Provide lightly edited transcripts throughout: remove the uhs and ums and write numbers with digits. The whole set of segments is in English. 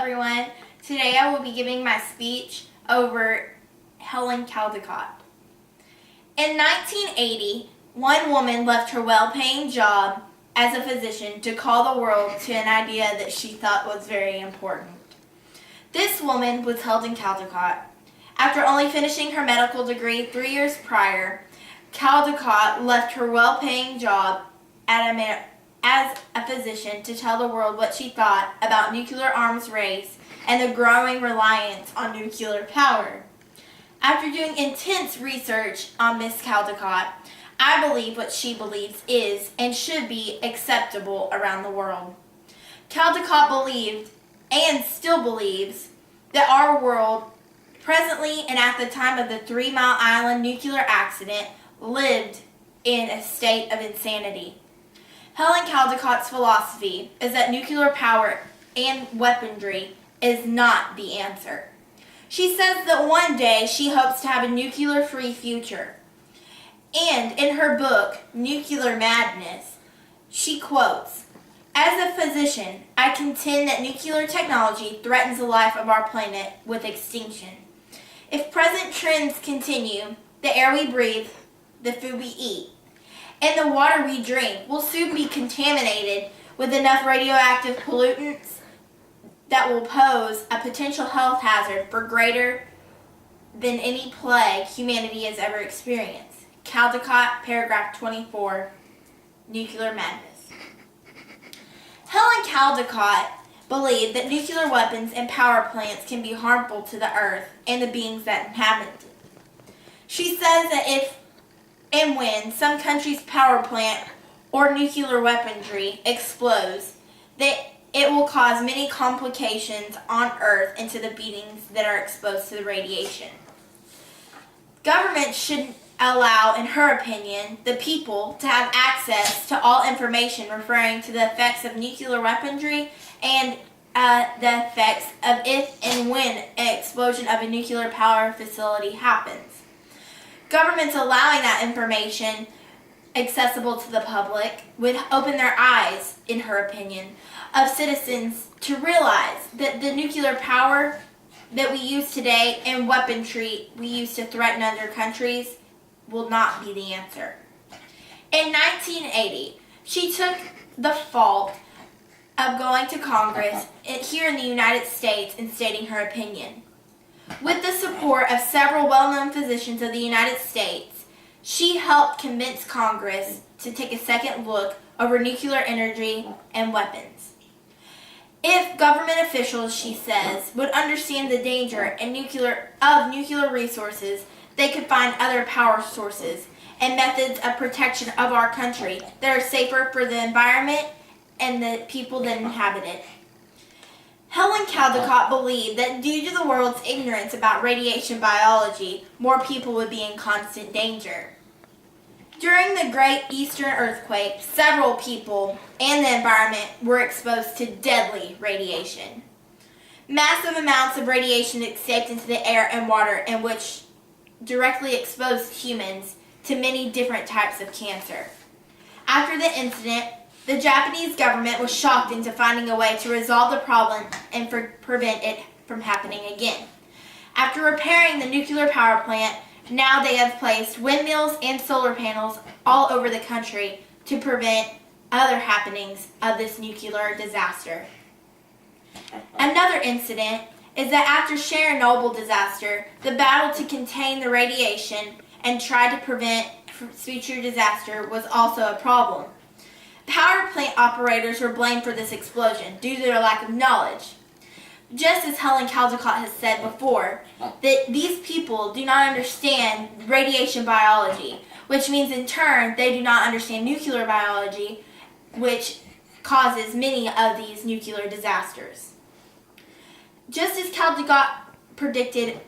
everyone. Today I will be giving my speech over Helen Caldecott. In 1980, one woman left her well-paying job as a physician to call the world to an idea that she thought was very important. This woman was Helen Caldecott. After only finishing her medical degree 3 years prior, Caldecott left her well-paying job as a physician to tell the world what she thought about nuclear arms race and the growing reliance on nuclear power. After doing intense research on Miss Caldecott, I believe what she believes is and should be acceptable around the world. Caldecott believed, and still believes, that our world, presently and at the time of the 3 Mile Island nuclear accident, lived in a state of insanity. Helen Caldecott's philosophy is that nuclear power and weaponry is not the answer. She says that one day she hopes to have a nuclear-free future. And in her book, Nuclear Madness, she quotes, "As a physician, I contend that nuclear technology threatens the life of our planet with extinction. If present trends continue, the air we breathe, the food we eat, and the water we drink will soon be contaminated with enough radioactive pollutants that will pose a potential health hazard for greater than any plague humanity has ever experienced." Caldecott, paragraph 24, Nuclear Madness. Helen Caldecott believed that nuclear weapons and power plants can be harmful to the earth and the beings that inhabit it. She says that if and when some country's power plant or nuclear weaponry explodes, that it will cause many complications on Earth and to the beings that are exposed to the radiation. Government should allow, in her opinion, the people to have access to all information referring to the effects of nuclear weaponry and the effects of if and when an explosion of a nuclear power facility happens. Governments allowing that information accessible to the public would open their eyes, in her opinion, of citizens to realize that the nuclear power that we use today and weaponry we use to threaten other countries will not be the answer. In 1980, she took the fault of going to Congress here in the United States and stating her opinion. With the support of several well-known physicians of the United States, she helped convince Congress to take a second look over nuclear energy and weapons. If government officials, she says, would understand the danger of nuclear resources, they could find other power sources and methods of protection of our country that are safer for the environment and the people that inhabit it. Helen Caldecott believed that due to the world's ignorance about radiation biology, more people would be in constant danger. During the Great Eastern Earthquake, several people and the environment were exposed to deadly radiation. Massive amounts of radiation escaped into the air and water, in which directly exposed humans to many different types of cancer. After the incident, the Japanese government was shocked into finding a way to resolve the problem and prevent it from happening again. After repairing the nuclear power plant, now they have placed windmills and solar panels all over the country to prevent other happenings of this nuclear disaster. Another incident is that after Chernobyl disaster, the battle to contain the radiation and try to prevent future disaster was also a problem. Power plant operators were blamed for this explosion due to their lack of knowledge. Just as Helen Caldecott has said before, that these people do not understand radiation biology, which means in turn they do not understand nuclear biology, which causes many of these nuclear disasters. Just as Caldecott predicted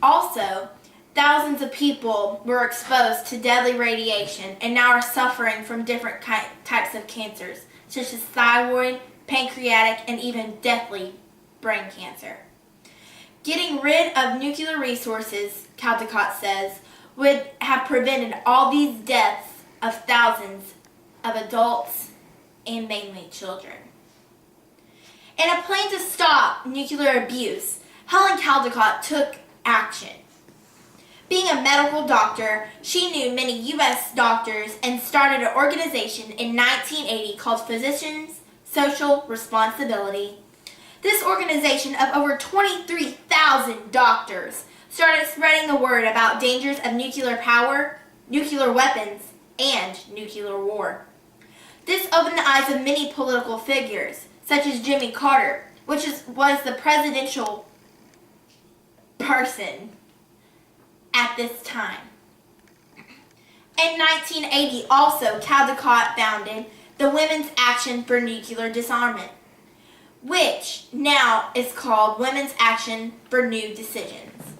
also, thousands of people were exposed to deadly radiation and now are suffering from different types of cancers, such as thyroid, pancreatic, and even deathly brain cancer. Getting rid of nuclear resources, Caldecott says, would have prevented all these deaths of thousands of adults and mainly children. In a plan to stop nuclear abuse, Helen Caldecott took action. Being a medical doctor, she knew many U.S. doctors and started an organization in 1980 called Physicians' Social Responsibility. This organization of over 23,000 doctors started spreading the word about dangers of nuclear power, nuclear weapons, and nuclear war. This opened the eyes of many political figures, such as Jimmy Carter, which was the presidential person at this time. In 1980, also, Caldecott founded the Women's Action for Nuclear Disarmament, which now is called Women's Action for New Decisions.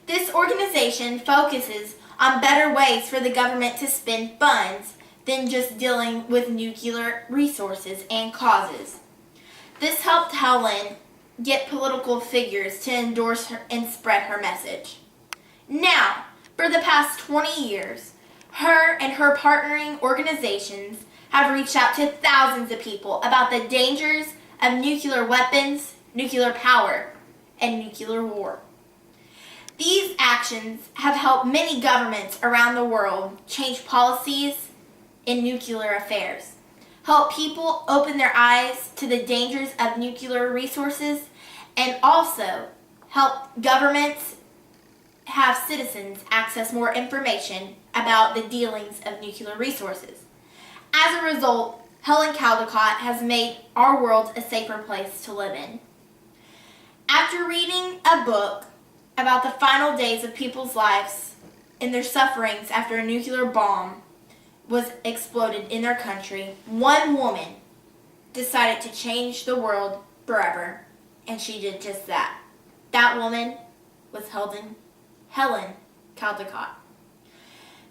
This organization focuses on better ways for the government to spend funds than just dealing with nuclear resources and causes. This helped Helen get political figures to endorse her and spread her message. Now, for the past 20 years, her and her partnering organizations have reached out to thousands of people about the dangers of nuclear weapons, nuclear power, and nuclear war. These actions have helped many governments around the world change policies in nuclear affairs, help people open their eyes to the dangers of nuclear resources, and also help governments have citizens access more information about the dealings of nuclear resources. As a result, Helen Caldecott has made our world a safer place to live in. After reading a book about the final days of people's lives and their sufferings after a nuclear bomb was exploded in their country, one woman decided to change the world forever, and she did just that. That woman was Helen Caldecott.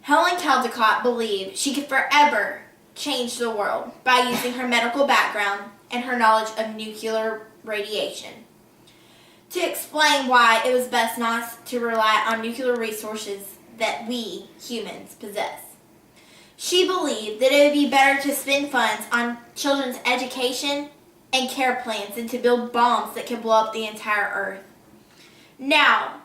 Helen Caldecott believed she could forever change the world by using her medical background and her knowledge of nuclear radiation to explain why it was best not to rely on nuclear resources that we humans possess. She believed that it would be better to spend funds on children's education and care plans than to build bombs that could blow up the entire earth. Now,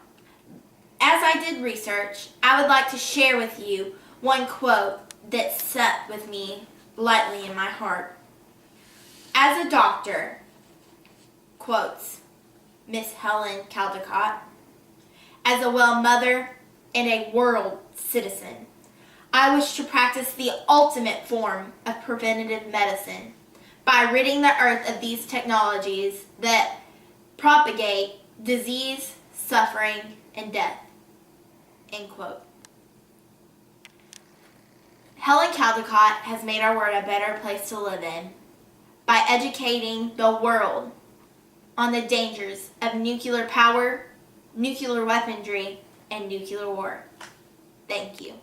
as I did research, I would like to share with you one quote that sat with me lightly in my heart. As a doctor, quotes Miss Helen Caldecott, as a well mother and a world citizen, I wish to practice the ultimate form of preventative medicine by ridding the earth of these technologies that propagate disease, suffering, and death. End quote. Helen Caldecott has made our world a better place to live in by educating the world on the dangers of nuclear power, nuclear weaponry, and nuclear war. Thank you.